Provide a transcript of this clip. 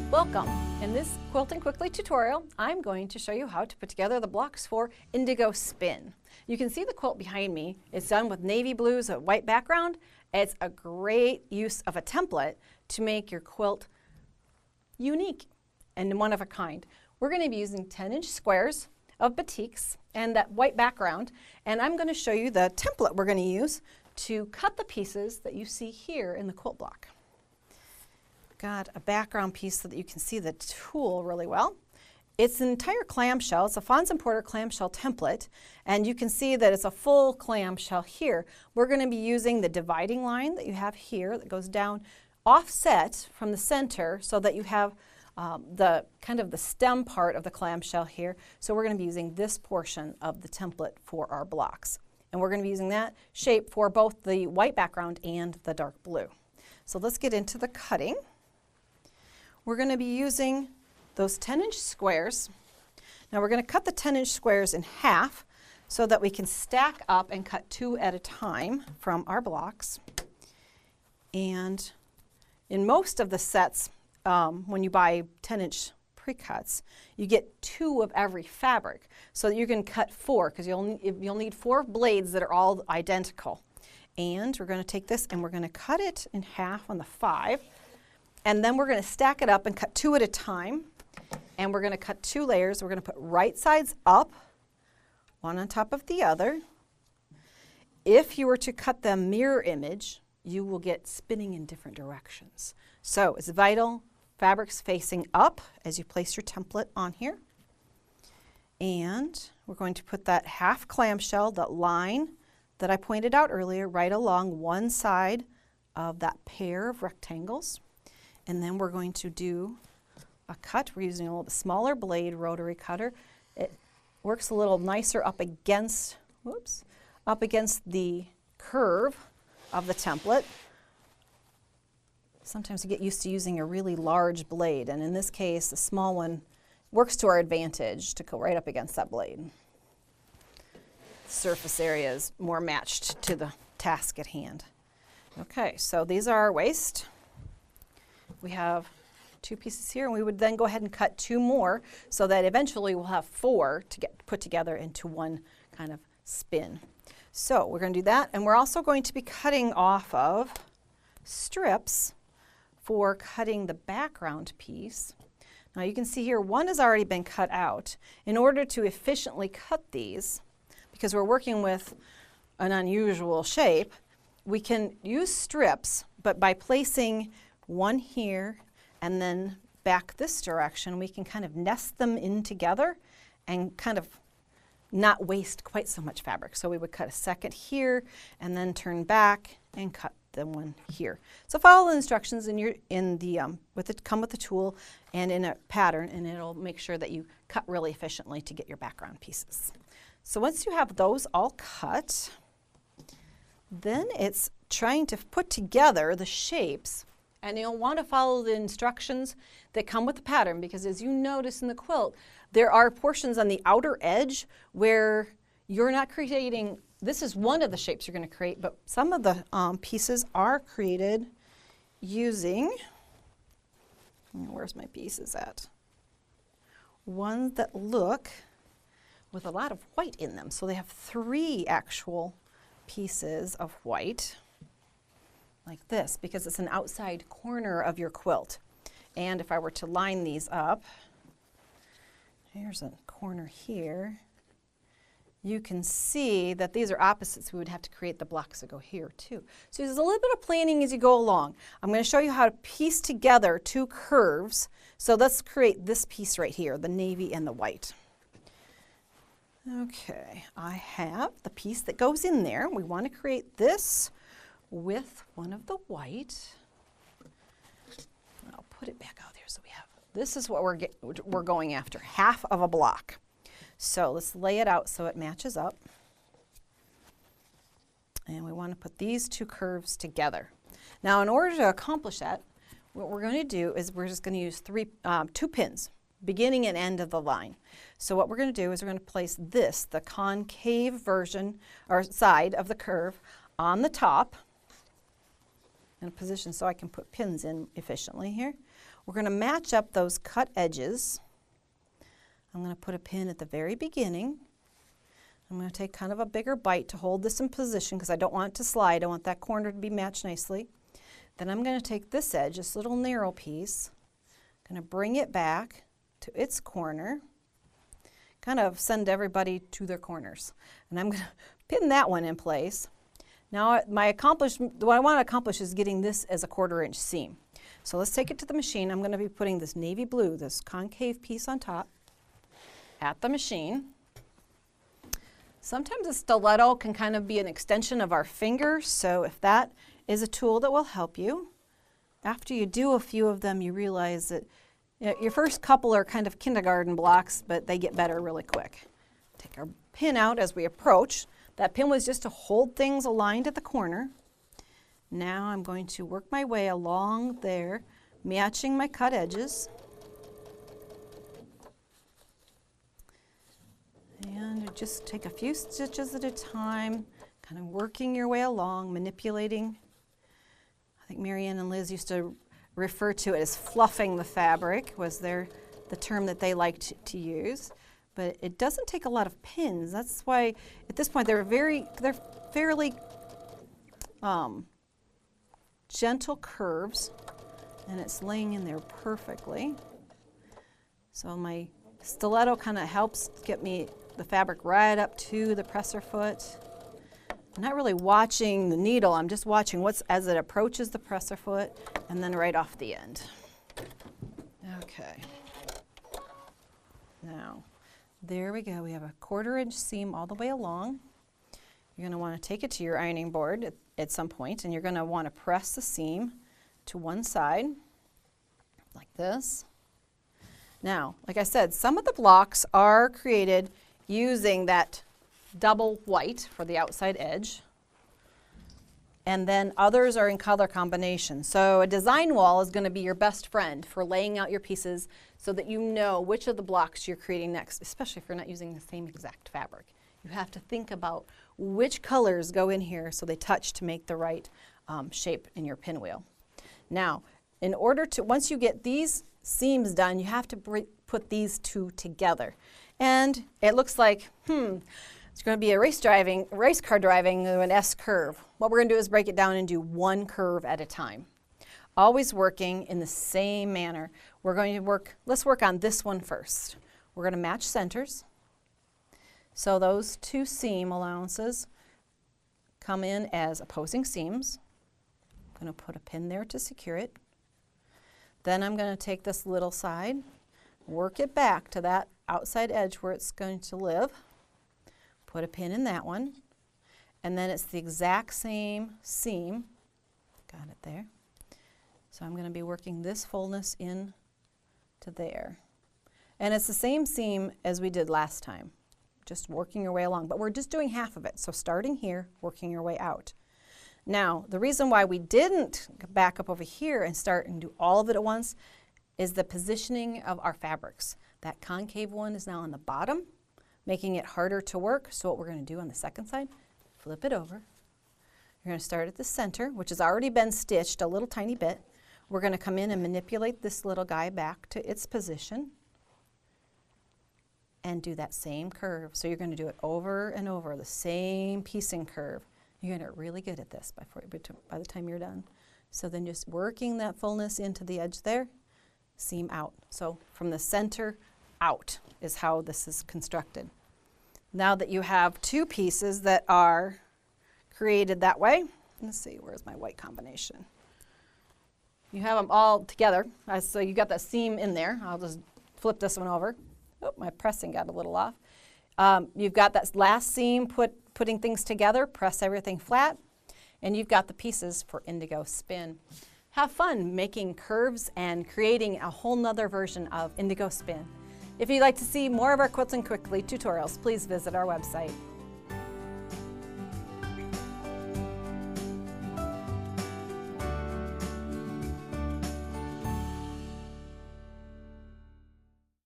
Welcome! In this Quilting Quickly tutorial, I'm going to show you how to put together the blocks for Indigo Spin. You can see the quilt behind me. It's done with navy blues, a white background. It's a great use of a template to make your quilt unique and one of a kind. We're going to be using 10-inch squares of batiks and that white background, and I'm going to show you the template we're going to use to cut the pieces that you see here in the quilt block. Got a background piece so that you can see the tool really well. It's an entire clamshell. It's a Fons Porter clamshell template, and you can see that it's a full clamshell here. We're going to be using the dividing line that you have here that goes down offset from the center so that you have the kind of the stem part of the clamshell here. So we're going to be using this portion of the template for our blocks. And we're going to be using that shape for both the white background and the dark blue. So let's get into the cutting. We're going to be using those 10-inch squares. Now we're going to cut the 10-inch squares in half so that we can stack up and cut 2 at a time from our blocks. And in most of the sets, when you buy 10-inch pre-cuts, you get 2 of every fabric so that you can cut 4 because you'll need 4 blades that are all identical. And we're going to take this and we're going to cut it in half on the 5. And then we're going to stack it up and cut 2 at a time. And we're going to cut 2 layers. We're going to put right sides up, one on top of the other. If you were to cut them mirror image, you will get spinning in different directions. So it's vital fabrics facing up as you place your template on here. And we're going to put that half clamshell, that line that I pointed out earlier, right along one side of that pair of rectangles. And then we're going to do a cut. We're using a little bit smaller blade rotary cutter. It works a little nicer up against the curve of the template. Sometimes you get used to using a really large blade, and in this case, the small one works to our advantage to go right up against that blade. Surface area is more matched to the task at hand. Okay, so these are our waist. We have 2 pieces here, and we would then go ahead and cut 2 more so that eventually we'll have 4 to get put together into one kind of spin. So we're going to do that, and we're also going to be cutting off of strips for cutting the background piece. Now you can see here one has already been cut out. In order to efficiently cut these, because we're working with an unusual shape, we can use strips, but by placing one here and then back this direction, we can kind of nest them in together and kind of not waste quite so much fabric. So we would cut a second here and then turn back and cut the one here. So follow the instructions come with the tool and in a pattern, and it'll make sure that you cut really efficiently to get your background pieces. So once you have those all cut, then it's trying to put together the shapes. And you'll want to follow the instructions that come with the pattern, because as you notice in the quilt, there are portions on the outer edge where you're not creating, this is one of the shapes you're going to create, but some of the pieces are created using, where's my pieces at? Ones that look with a lot of white in them. So they have 3 actual pieces of white, like this, because it's an outside corner of your quilt. And if I were to line these up, here's a corner here, you can see that these are opposites. We would have to create the blocks that go here too. So there's a little bit of planning as you go along. I'm going to show you how to piece together 2 curves. So let's create this piece right here, the navy and the white. Okay, I have the piece that goes in there. We want to create this with one of the white. I'll put it back out there so we have, this is what we're going after, half of a block. So let's lay it out so it matches up. And we want to put these 2 curves together. Now in order to accomplish that, what we're going to do is we're just going to use 2 pins, beginning and end of the line. So what we're going to do is we're going to place this, the concave version or side of the curve, on the top in a position so I can put pins in efficiently here. we're going to match up those cut edges. I'm going to put a pin at the very beginning. I'm going to take kind of a bigger bite to hold this in position because I don't want it to slide. I want that corner to be matched nicely. Then I'm going to take this edge, this little narrow piece, I'm going to bring it back to its corner, kind of send everybody to their corners. And I'm going to pin that one in place. Now what I want to accomplish is getting this as a 1/4 inch seam. So let's take it to the machine. I'm going to be putting this navy blue, this concave piece on top at the machine. Sometimes a stiletto can kind of be an extension of our finger, so if that is a tool that will help you. After you do a few of them, you realize that your first couple are kind of kindergarten blocks, but they get better really quick. Take our pin out as we approach. That pin was just to hold things aligned at the corner. Now I'm going to work my way along there, matching my cut edges. And just take a few stitches at a time, kind of working your way along, manipulating. I think Marianne and Liz used to refer to it as fluffing the fabric, was the term that they liked to use. But it doesn't take a lot of pins. That's why at this point they're fairly gentle curves, and it's laying in there perfectly. So my stiletto kind of helps get me the fabric right up to the presser foot. I'm not really watching the needle, I'm just watching as it approaches the presser foot and then right off the end. Okay. Now, there we go. We have a 1/4 inch seam all the way along. You're going to want to take it to your ironing board at some point, and you're going to want to press the seam to one side like this. Now, like I said, some of the blocks are created using that double white for the outside edge, and then others are in color combination. So a design wall is going to be your best friend for laying out your pieces so that you know which of the blocks you're creating next, especially if you're not using the same exact fabric. You have to think about which colors go in here so they touch to make the right shape in your pinwheel. Now, in order to, once you get these seams done, you have to put these two together. And it looks like, it's going to be a race car driving an S curve. What we're going to do is break it down and do one curve at a time. Always working in the same manner. We're going to let's work on this one first. We're going to match centers. So those two seam allowances come in as opposing seams. I'm going to put a pin there to secure it. Then I'm going to take this little side, work it back to that outside edge where it's going to live. Put a pin in that one, and then it's the exact same seam. Got it there. So I'm going to be working this fullness in to there. And it's the same seam as we did last time, just working your way along, but we're just doing half of it. So starting here, working your way out. Now, the reason why we didn't back up over here and start and do all of it at once is the positioning of our fabrics. That concave one is now on the bottom, making it harder to work. So what we're going to do on the second side, flip it over. You're going to start at the center, which has already been stitched a little tiny bit. We're going to come in and manipulate this little guy back to its position and do that same curve. So you're going to do it over and over, the same piecing curve. You're going to get really good at this by the time you're done. So then just working that fullness into the edge there, seam out. So from the center out is how this is constructed. Now that you have two pieces that are created that way, let's see, where's my white combination? You have them all together, so you got that seam in there. I'll just flip this one over. Oh, my pressing got a little off. You've got that last seam putting things together, press everything flat, and you've got the pieces for Indigo Spin. Have fun making curves and creating a whole nother version of Indigo Spin. If you'd like to see more of our Quilting Quickly tutorials, please visit our website.